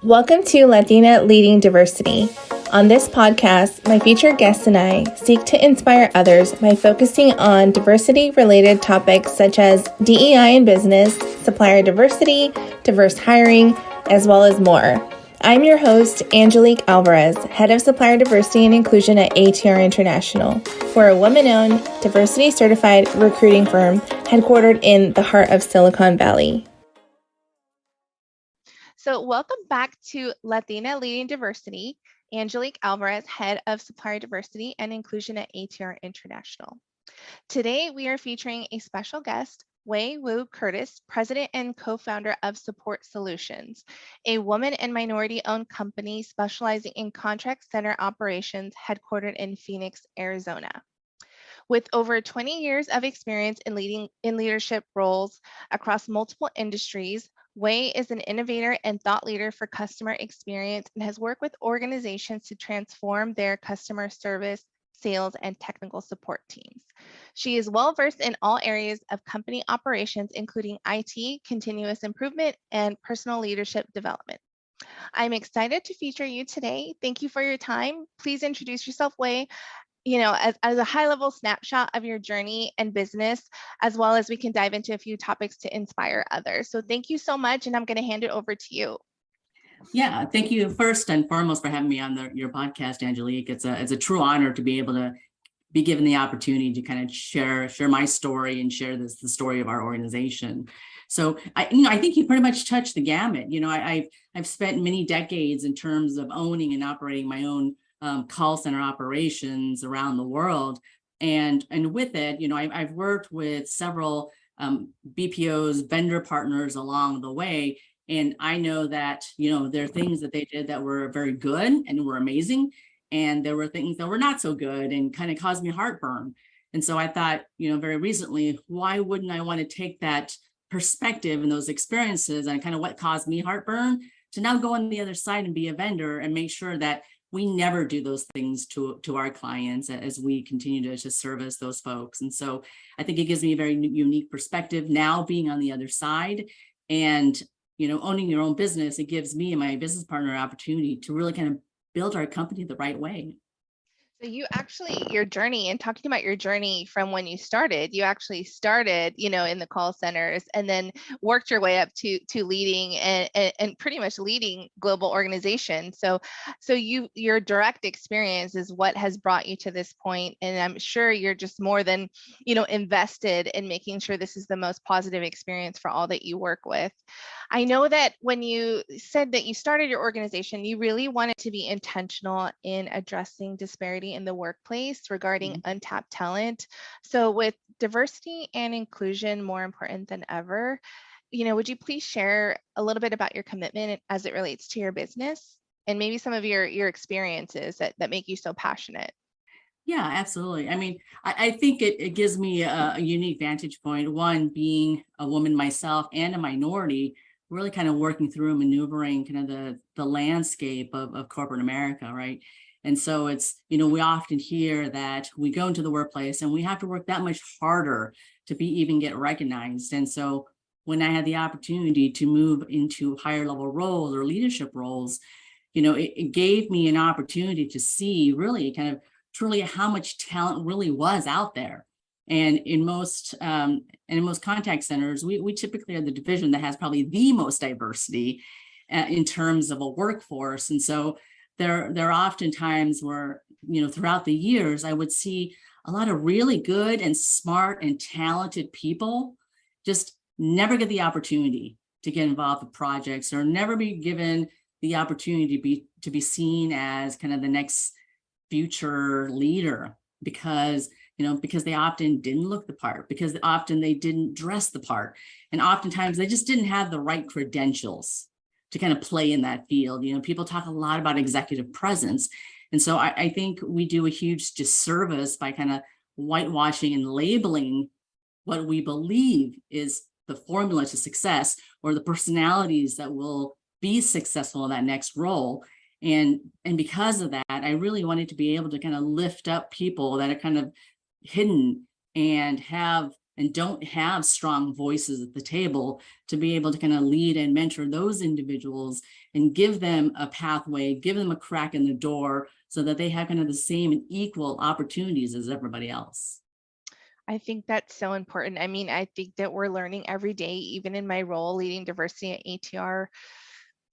Welcome to Latina Leading Diversity. On this podcast, my featured guests and I seek to inspire others by focusing on diversity-related topics such as DEI in business, supplier diversity, diverse hiring, as well as more. I'm your host, Angelique Alvarez, Head of Supplier Diversity and Inclusion at ATR International. We're a woman-owned, diversity-certified recruiting firm headquartered in the heart of Silicon Valley. So welcome back to Latina Leading Diversity. Angelique Alvarez, Head of Supplier Diversity and Inclusion at ATR International. Today, we are featuring a special guest, Hui Wu-Curtis, President and Co-founder of Support Solutions, a woman and minority-owned company specializing in contract center operations headquartered in Phoenix, Arizona. With over 20 years of experience in leadership roles across multiple industries, Hui is an innovator and thought leader for customer experience and has worked with organizations to transform their customer service, sales, and technical support teams. She is well-versed in all areas of company operations, including IT, continuous improvement, and personal leadership development. I'm excited to feature you today. Thank you for your time. Please introduce yourself, Hui, as a high-level snapshot of your journey and business, as well as we can dive into a few topics to inspire others. So thank you so much, and I'm going to hand it over to you. Yeah, thank you first and foremost for having me on your podcast, Angelique. It's a true honor to be able to be given the opportunity to kind of share my story and share the story of our organization. So I think you pretty much touched the gamut. I've spent many decades in terms of owning and operating my own call center operations around the world. And with it, I've worked with several BPOs, vendor partners along the way. And I know that, there are things that they did that were very good and were amazing. And there were things that were not so good and kind of caused me heartburn. And so I thought, very recently, why wouldn't I want to take that perspective and those experiences and kind of what caused me heartburn to now go on the other side and be a vendor and make sure that we never do those things to our clients as we continue to service those folks. And so I think it gives me a very unique perspective now being on the other side and, owning your own business. It gives me and my business partner an opportunity to really kind of build our company the right way. So your journey and talking about your journey from when you actually started, in the call centers and then worked your way up to leading and pretty much leading global organizations. So your direct experience is what has brought you to this point. And I'm sure you're just more than, invested in making sure this is the most positive experience for all that you work with. I know that when you said that you started your organization, you really wanted to be intentional in addressing disparity in the workplace regarding untapped talent. So with diversity and inclusion more important than ever, would you please share a little bit about your commitment as it relates to your business and maybe some of your experiences that make you so passionate? Yeah, absolutely. I mean, I think it gives me a unique vantage point. One, being a woman myself and a minority, really kind of working through and maneuvering kind of the landscape of corporate America, right? And so it's, we often hear that we go into the workplace and we have to work that much harder to even get recognized. And so when I had the opportunity to move into higher level roles or leadership roles, it gave me an opportunity to see really kind of truly how much talent really was out there. And in most contact centers, we typically are the division that has probably the most diversity in terms of a workforce. And so there are often times where, throughout the years, I would see a lot of really good and smart and talented people just never get the opportunity to get involved with projects or never be given the opportunity to be seen as kind of the next future leader because they often didn't look the part, because often they didn't dress the part. And oftentimes they just didn't have the right credentials to kind of play in that field. People talk a lot about executive presence. And so I think we do a huge disservice by kind of whitewashing and labeling what we believe is the formula to success or the personalities that will be successful in that next role. And because of that, I really wanted to be able to kind of lift up people that are kind of hidden and have and don't have strong voices at the table to be able to kind of lead and mentor those individuals and give them a pathway, give them a crack in the door so that they have kind of the same and equal opportunities as everybody else. I think that's so important. I mean, I think that we're learning every day, even in my role leading diversity at ATR.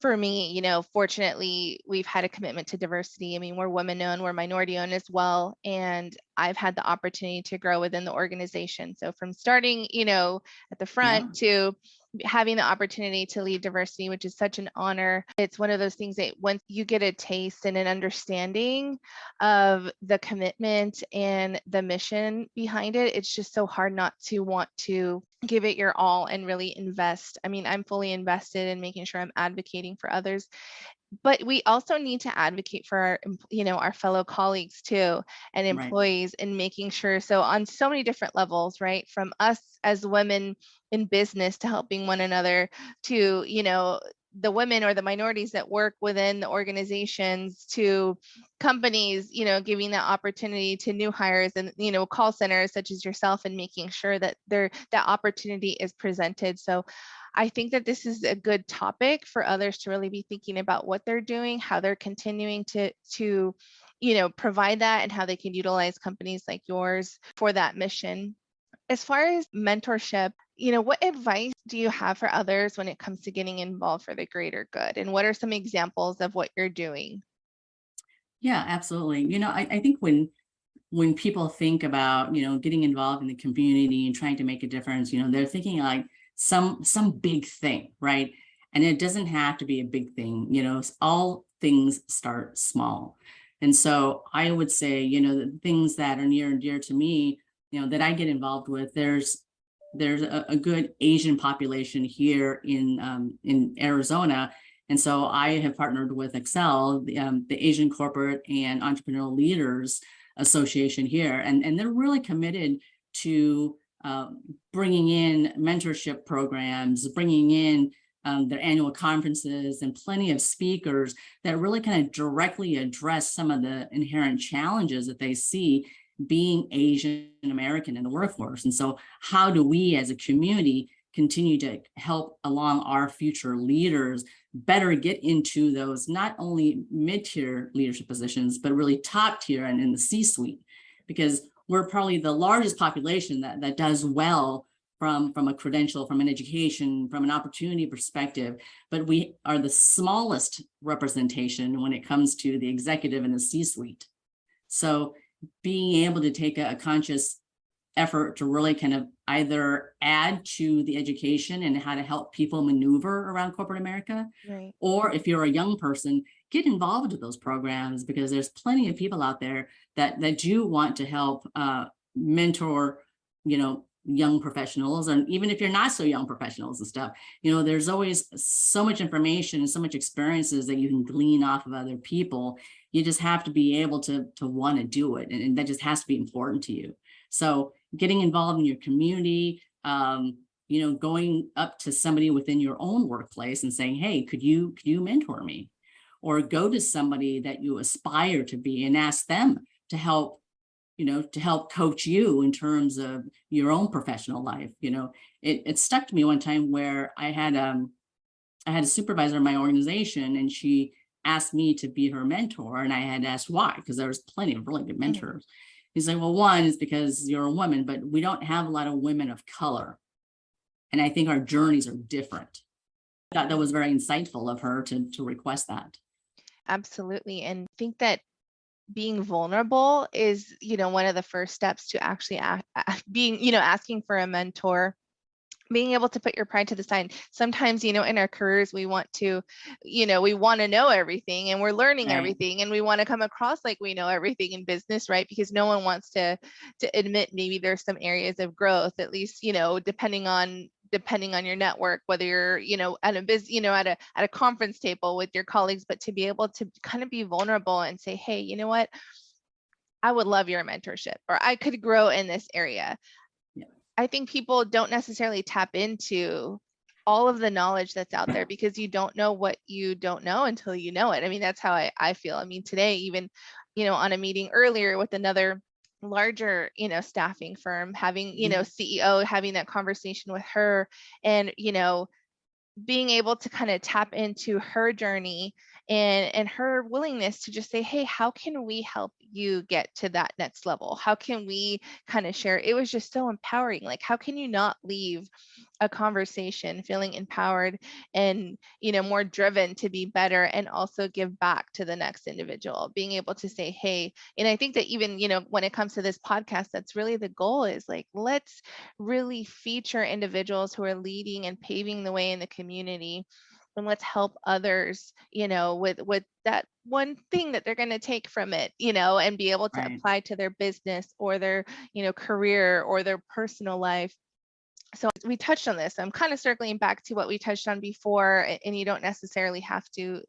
For me, fortunately, we've had a commitment to diversity. I mean, we're women owned, we're minority owned as well. And I've had the opportunity to grow within the organization. So from starting, at the front to having the opportunity to lead diversity, which is such an honor. It's one of those things that once you get a taste and an understanding of the commitment and the mission behind it, it's just so hard not to want to give it your all and really invest. I mean, I'm fully invested in making sure I'm advocating for others, but we also need to advocate for our fellow colleagues too, and employees, and making sure, so on so many different levels, right? From us as women in business to helping one another, to, the women or the minorities that work within the organizations, to companies, giving that opportunity to new hires, and, call centers such as yourself, and making sure that that opportunity is presented. So I think that this is a good topic for others to really be thinking about what they're doing, how they're continuing to provide that, and how they can utilize companies like yours for that mission. As far as mentorship, what advice do you have for others when it comes to getting involved for the greater good? And what are some examples of what you're doing? Yeah, absolutely. I think when people think about, getting involved in the community and trying to make a difference, they're thinking like some big thing, right? And it doesn't have to be a big thing. All things start small. And so I would say, the things that are near and dear to me, that I get involved with, there's a good Asian population here in Arizona. And so I have partnered with Excel, the Asian Corporate and Entrepreneurial Leaders Association here, and they're really committed to bringing in mentorship programs, bringing in their annual conferences, and plenty of speakers that really kind of directly address some of the inherent challenges that they see being Asian American in the workforce. And so how do we as a community continue to help along our future leaders better get into those not only mid-tier leadership positions, but really top tier and in the C-suite? Because we're probably the largest population that does well from a credential, from an education, from an opportunity perspective, but we are the smallest representation when it comes to the executive and the C-suite. So being able to take a conscious effort to really kind of either add to the education and how to help people maneuver around corporate America, Right. or if you're a young person, get involved with those programs, because there's plenty of people out there that do want to help mentor, young professionals. And even if you're not so young professionals and stuff, there's always so much information and so much experiences that you can glean off of other people. You just have to be able to want to do it. And that just has to be important to you. So getting involved in your community, going up to somebody within your own workplace and saying, hey, could you mentor me? Or go to somebody that you aspire to be and ask them to help coach you in terms of your own professional life. It stuck to me one time where I had a supervisor in my organization, and she asked me to be her mentor. And I had asked why, because there was plenty of really good mentors. He's like, well, one is because you're a woman, but we don't have a lot of women of color. And I think our journeys are different. I thought that was very insightful of her to request that. Absolutely. And I think that being vulnerable is, one of the first steps to actually being, asking for a mentor, being able to put your pride to the side. Sometimes, in our careers, we want to know everything, and we're learning everything, and we want to come across like we know everything in business, right? Because no one wants to admit maybe there's some areas of growth, at least, depending on your network, whether you're, at a at a conference table with your colleagues, but to be able to kind of be vulnerable and say, hey, you know what? I would love your mentorship, or I could grow in this area. I think people don't necessarily tap into all of the knowledge that's out there, because you don't know what you don't know until you know it. I mean, that's how I feel. I mean, today, even, on a meeting earlier with another larger, staffing firm, having, CEO, having that conversation with her, and, being able to kind of tap into her journey and her willingness to just say, hey, how can we help you get to that next level? How can we kind of share? It was just so empowering. Like, how can you not leave a conversation feeling empowered and, more driven to be better and also give back to the next individual, being able to say, hey, and I think that even, when it comes to this podcast, that's really the goal, is like, let's really feature individuals who are leading and paving the way in the community, and let's help others, with that one thing that they're going to take from it, and be able to Right. apply to their business or their, career or their personal life. So we touched on this. I'm kind of circling back to what we touched on before, and you don't necessarily have to,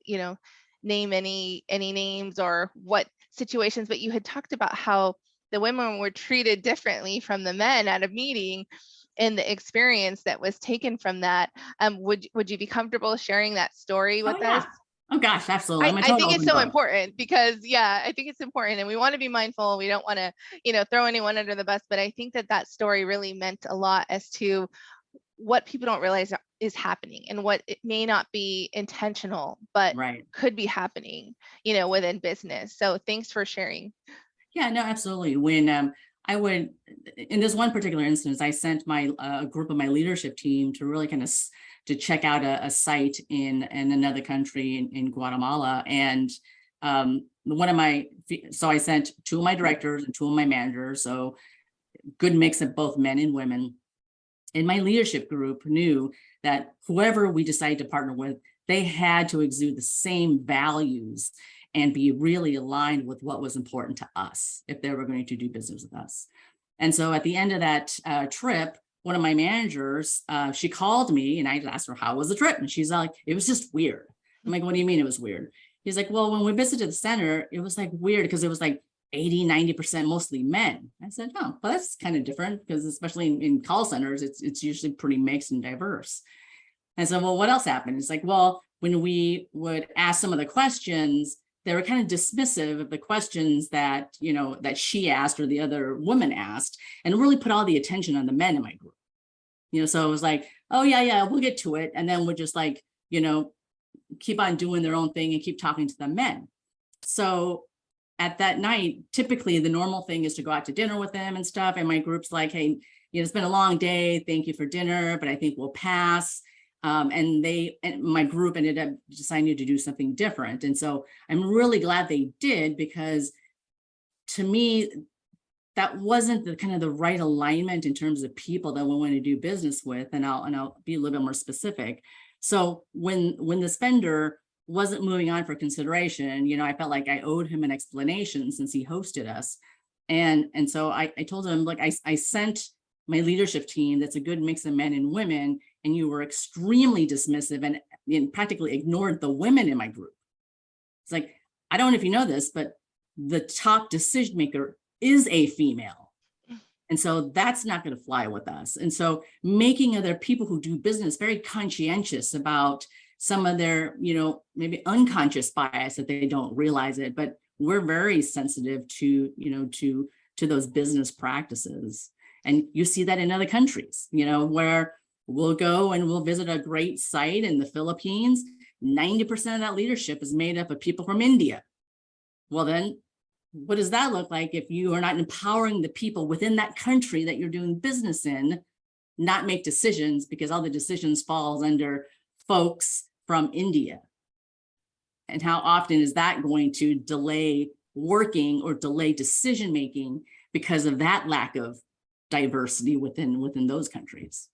name any names or what situations, but you had talked about how the women were treated differently from the men at a meeting, and the experience that was taken from that. Would you be comfortable sharing that story Oh with us? yeah. Oh gosh, absolutely. I'm a I total think it's open so book. important because, yeah, I think it's important, and we want to be mindful. We don't want to, throw anyone under the bus, but I think that story really meant a lot as to what people don't realize is happening, and what it may not be intentional, but Right. could be happening, within business. So thanks for sharing. Yeah, no, absolutely. When I would, in this one particular instance, I sent my group of my leadership team to really kind of to check out a site in another country in Guatemala. And so I sent two of my directors and two of my managers. So good mix of both men and women. And my leadership group knew that whoever we decided to partner with, they had to exude the same values and be really aligned with what was important to us if they were going to do business with us. And so at the end of that trip, one of my managers, she called me and I asked her, how was the trip? And she's like, it was just weird. I'm like, what do you mean it was weird? He's like, well, when we visited the center, it was like weird because it was like 80-90% mostly men. I said, oh, well, that's kind of different because especially in call centers, it's usually pretty mixed and diverse. And so, well, what else happened? It's like, well, when we would ask some of the questions, they were kind of dismissive of the questions that, that she asked or the other woman asked, and really put all the attention on the men in my group. So it was like, oh yeah, we'll get to it. And then we're just like, keep on doing their own thing and keep talking to the men. So at that night, typically the normal thing is to go out to dinner with them and stuff. And my group's like, hey, it's been a long day. Thank you for dinner, but I think we'll pass. And my group ended up deciding to do something different. And so I'm really glad they did, because to me, that wasn't the kind of the right alignment in terms of people that we want to do business with. And I'll be a little bit more specific. So when this vendor wasn't moving on for consideration, I felt like I owed him an explanation since he hosted us. And so I told him, look, I sent my leadership team that's a good mix of men and women, and you were extremely dismissive and practically ignored the women in my group. It's like, I don't know if you know this, but the top decision maker is a female. And so that's not going to fly with us. And so making other people who do business very conscientious about some of their, maybe unconscious bias that they don't realize it, but we're very sensitive to, to those business practices. And you see that in other countries, where we'll go and we'll visit a great site in the Philippines. 90% of that leadership is made up of people from India. Well, then what does that look like if you are not empowering the people within that country that you're doing business in, not make decisions, because all the decisions falls under folks from India? And how often is that going to delay working or delay decision making because of that lack of diversity within those countries?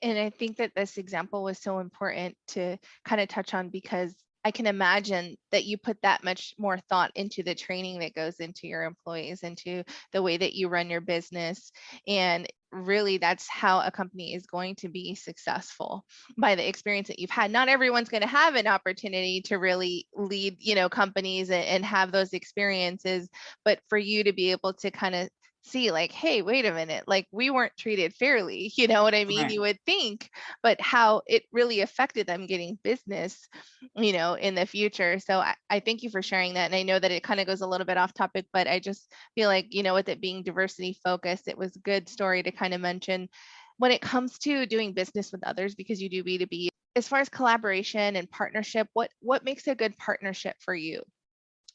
And I think that this example was so important to kind of touch on, because I can imagine that you put that much more thought into the training that goes into your employees, into the way that you run your business. And really, that's how a company is going to be successful, by the experience that you've had. Not everyone's going to have an opportunity to really lead, companies and have those experiences, but for you to be able to kind of see like, hey, wait a minute, like we weren't treated fairly, you know what I mean? Right. You would think, but how it really affected them getting business, in the future. So I thank you for sharing that. And I know that it kind of goes a little bit off topic, but I just feel like, with it being diversity focused, it was a good story to kind of mention when it comes to doing business with others, because you do B2B. As far as collaboration and partnership, what makes a good partnership for you?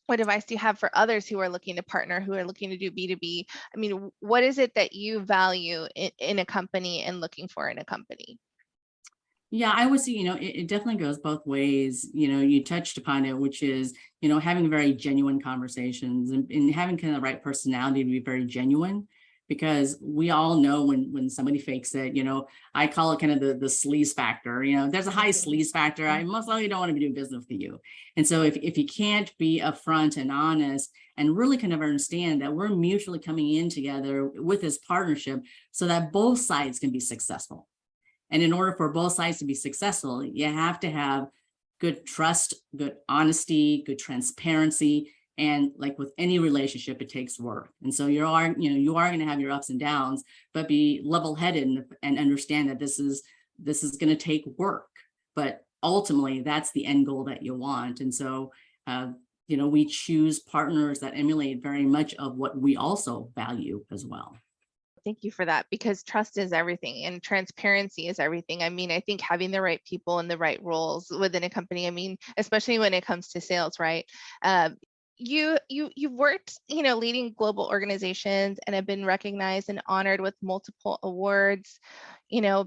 What advice do you have for others who are looking to partner, who are looking to do B2B? I mean, what is it that you value in a company and looking for in a company? Yeah, I would say, it definitely goes both ways. You touched upon it, which is, having very genuine conversations and having kind of the right personality to be very genuine, because we all know when somebody fakes it. I call it kind of the sleaze factor. There's a high sleaze factor. I most likely don't want to be doing business with you. And so if you can't be upfront and honest and really kind of understand that we're mutually coming in together with this partnership so that both sides can be successful. And in order for both sides to be successful, you have to have good trust, good honesty, good transparency. And like with any relationship, it takes work. And so you are going to have your ups and downs, but be level-headed and understand that this is going to take work. But ultimately, that's the end goal that you want. And so, we choose partners that emulate very much of what we also value as well. Thank you for that, because trust is everything and transparency is everything. I mean, I think having the right people in the right roles within a company, I mean, especially when it comes to sales, right? You've worked, leading global organizations and have been recognized and honored with multiple awards,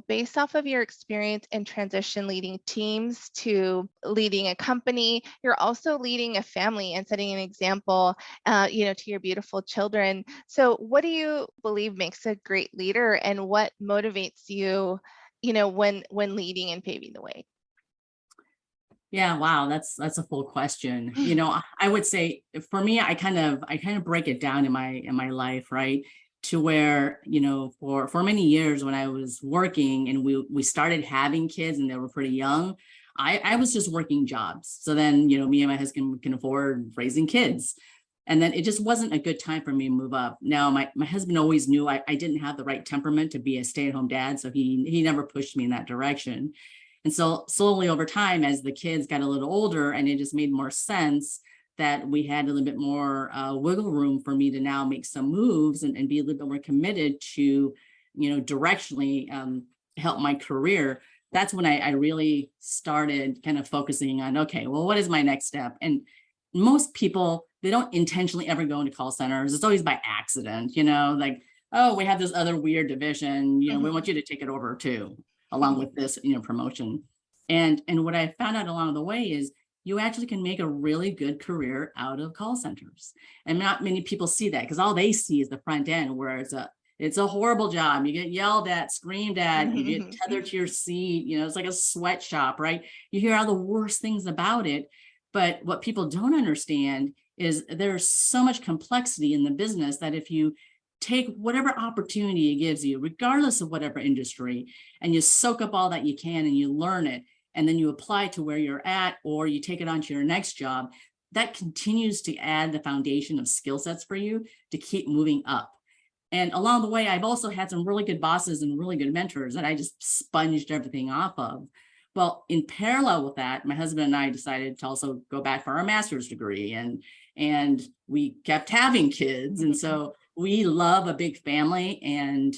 based off of your experience in transition leading teams to leading a company. You're also leading a family and setting an example, to your beautiful children. So what do you believe makes a great leader, and what motivates you, when leading and paving the way? Yeah, wow, that's a full question. I would say for me, I kind of break it down in my life, right? To where, for many years when I was working and we started having kids and they were pretty young, I was just working jobs. So then, me and my husband can afford raising kids. And then it just wasn't a good time for me to move up. Now, my husband always knew I didn't have the right temperament to be a stay-at-home dad, so he never pushed me in that direction. And so slowly over time, as the kids got a little older and it just made more sense that we had a little bit more wiggle room for me to now make some moves and be a little bit more committed to, directionally help my career. That's when I really started kind of focusing on, okay, well, what is my next step? And most people, they don't intentionally ever go into call centers. It's always by accident, like, oh, we have this other weird division, we want you to take it over too, along with this, promotion. And what I found out along the way is you actually can make a really good career out of call centers. And not many people see that, because all they see is the front end, where it's a horrible job. You get yelled at, screamed at, you get tethered to your seat, it's like a sweatshop, right? You hear all the worst things about it. But what people don't understand is there's so much complexity in the business that if you take whatever opportunity it gives you, regardless of whatever industry, and you soak up all that you can and you learn it, and then you apply to where you're at, or you take it on to your next job, that continues to add the foundation of skill sets for you to keep moving up. And along the way, I've also had some really good bosses and really good mentors that I just sponged everything off of. Well, in parallel with that, my husband and I decided to also go back for our master's degree, and we kept having kids. And so we love a big family, and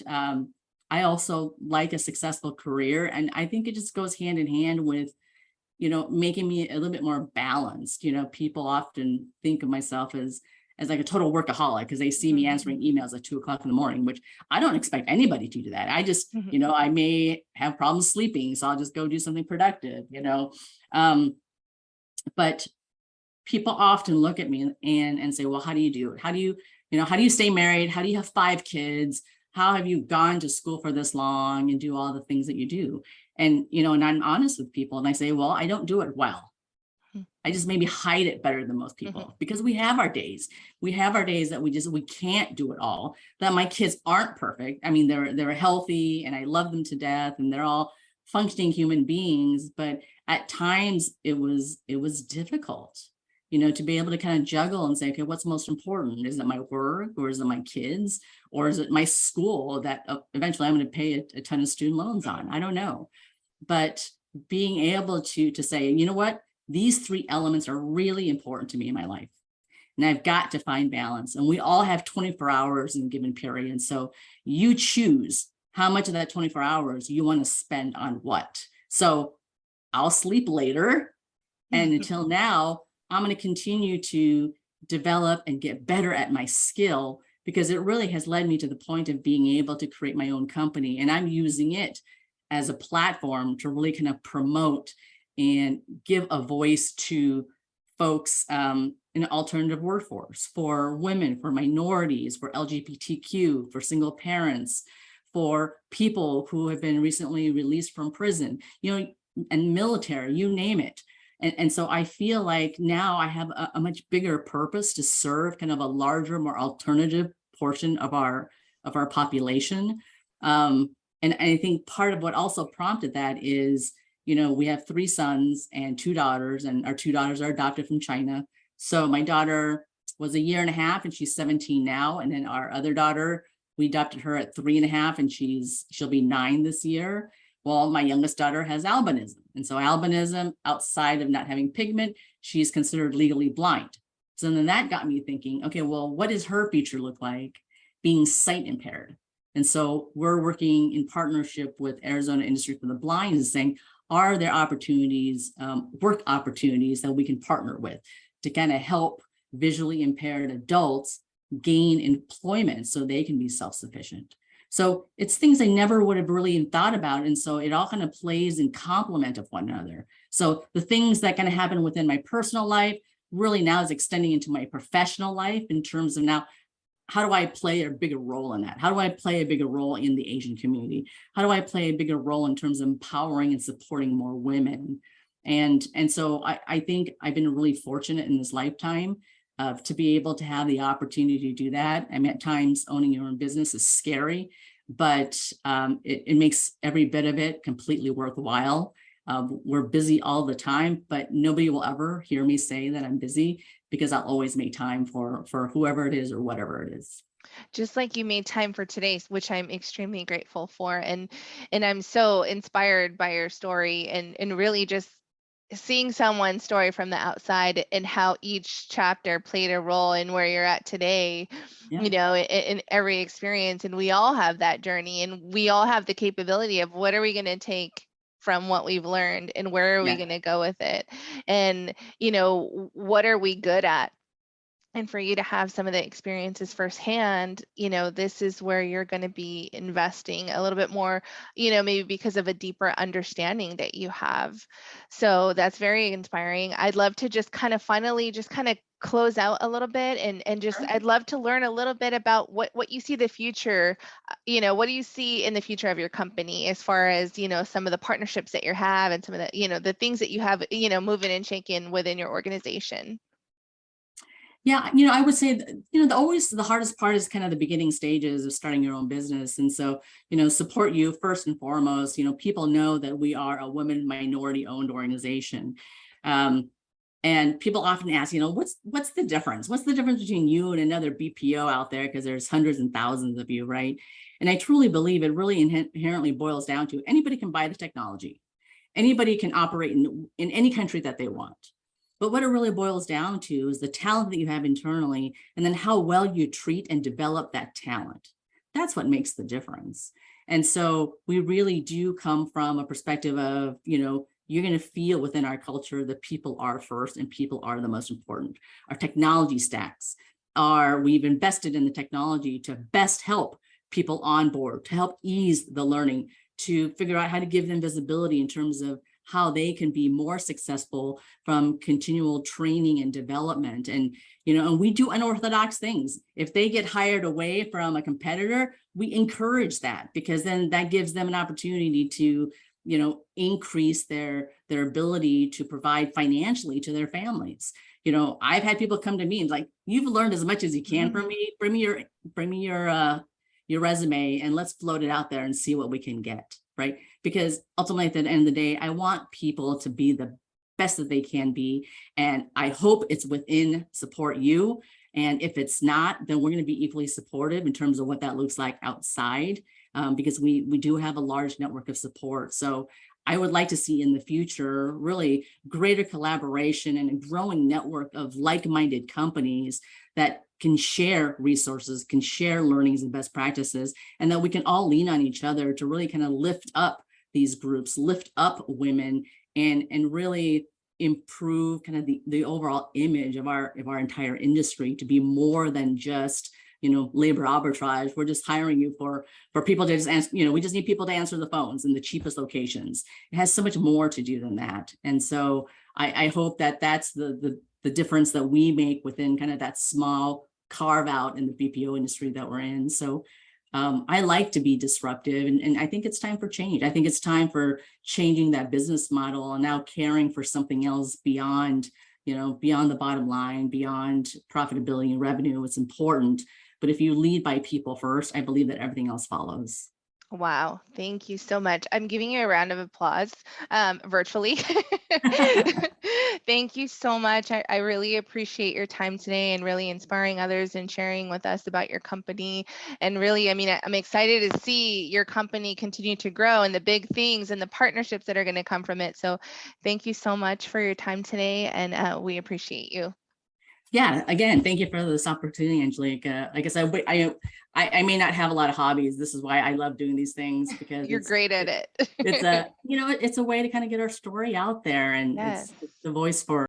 I also like a successful career. And I think it just goes hand in hand with, making me a little bit more balanced. People often think of myself as like a total workaholic because they see me answering emails at 2:00 in the morning, which I don't expect anybody to do that. I just, I may have problems sleeping, so I'll just go do something productive, but people often look at me and say, well, how do you do it? How do you stay married? How do you have 5 kids? How have you gone to school for this long and do all the things that you do? And, and I'm honest with people and I say, well, I don't do it well. I just maybe hide it better than most people, because we have our days. We have our days that we can't do it all, that my kids aren't perfect. I mean, they're healthy and I love them to death and they're all functioning human beings, but at times it was difficult. to be able to kind of juggle and say, okay, what's most important? Is it my work, or is it my kids, or is it my school that eventually I'm going to pay a ton of student loans on? I don't know. But being able to say, you know what, these three elements are really important to me in my life. And I've got to find balance. And we all have 24 hours in a given period. And so you choose how much of that 24 hours you want to spend on what. So I'll sleep later. And until now, I'm going to continue to develop and get better at my skill, because it really has led me to the point of being able to create my own company. And I'm using it as a platform to really kind of promote and give a voice to folks in an alternative workforce, for women, for minorities, for LGBTQ, for single parents, for people who have been recently released from prison, and military, you name it. And so I feel like now I have a much bigger purpose to serve kind of a larger, more alternative portion of our population. And I think part of what also prompted that is, we have 3 sons and 2 daughters, and our 2 daughters are adopted from China. So my daughter was a year and a half, and she's 17 now. And then our other daughter, we adopted her at 3.5, and she'll be 9 this year. Well, my youngest daughter has albinism. And so albinism, outside of not having pigment, she's considered legally blind. So then that got me thinking, okay, well, what does her future look like being sight impaired? And so we're working in partnership with Arizona Industry for the Blind, and saying, are there opportunities, work opportunities that we can partner with to kind of help visually impaired adults gain employment so they can be self-sufficient? So it's things I never would have really thought about. And so it all kind of plays in complement of one another. So the things that kind of happen within my personal life really now is extending into my professional life, in terms of now, how do I play a bigger role in that? How do I play a bigger role in the Asian community? How do I play a bigger role in terms of empowering and supporting more women? And so I think I've been really fortunate in this lifetime to be able to have the opportunity to do that. I mean, at times owning your own business is scary, but it makes every bit of it completely worthwhile. We're busy all the time, but nobody will ever hear me say that I'm busy, because I'll always make time for whoever it is or whatever it is. Just like you made time for today, which I'm extremely grateful for. And I'm so inspired by your story, and really just seeing someone's story from the outside, and how each chapter played a role in where you're at today, Yeah. in every experience. And we all have that journey, and we all have the capability of what are we going to take from what we've learned, and where are we going to go with it? And, what are we good at? And for you to have some of the experiences firsthand, this is where you're going to be investing a little bit more, maybe because of a deeper understanding that you have. So that's very inspiring. I'd love to just kind of finally just kind of close out a little bit, and just, Sure. I'd love to learn a little bit about what you see the future, what do you see in the future of your company, as far as, some of the partnerships that you have, and some of the, the things that you have, moving and shaking within your organization. Yeah, I would say that, always the hardest part is kind of the beginning stages of starting your own business. And so, SupportU, first and foremost, people know that we are a women minority owned organization. And people often ask, what's the difference? What's the difference between you and another BPO out there? Because there's hundreds and thousands of you, right? And I truly believe it really inherently boils down to anybody can buy the technology. Anybody can operate in any country that they want. But what it really boils down to is the talent that you have internally, and then how well you treat and develop that talent. That's what makes the difference. And so we really do come from a perspective of, you're going to feel within our culture that people are first, and people are the most important. Our technology stacks we've invested in the technology to best help people on board, to help ease the learning, to figure out how to give them visibility in terms of how they can be more successful from continual training and development. And, and we do unorthodox things. If they get hired away from a competitor, we encourage that, because then that gives them an opportunity to, increase their ability to provide financially to their families. I've had people come to me and like, you've learned as much as you can from me. Bring me your resume, and let's float it out there and see what we can get. Right? Because ultimately, at the end of the day, I want people to be the best that they can be. And I hope it's within SupportU. And if it's not, then we're going to be equally supportive in terms of what that looks like outside, because we do have a large network of support. So I would like to see in the future really greater collaboration and a growing network of like-minded companies that can share resources, can share learnings and best practices, and that we can all lean on each other to really kind of lift up these groups, lift up women, and really improve kind of the overall image of our entire industry to be more than just, you know, labor arbitrage. We're just hiring you for people to just answer, you know, we just need people to answer the phones in the cheapest locations. It has so much more to do than that. And so I hope that that's the difference that we make within kind of that small carve out in the BPO industry that we're in. So I like to be disruptive, and I think it's time for change. I think it's time for changing that business model and now caring for something else beyond, you know, beyond the bottom line, beyond profitability and revenue. It's important. But if you lead by people first, I believe that everything else follows. Wow, thank you so much. I'm giving you a round of applause virtually. Thank you so much. I really appreciate your time today and really inspiring others and sharing with us about your company. And really, I mean, I'm excited to see your company continue to grow and the big things and the partnerships that are going to come from it. So thank you so much for your time today, and we appreciate you. Yeah, again, thank you for this opportunity, Angelique. Like I said, I may not have a lot of hobbies. This is why I love doing these things, because You're great at it's it. a, you know, it's a way to kind of get our story out there, and Yes. it's the voice for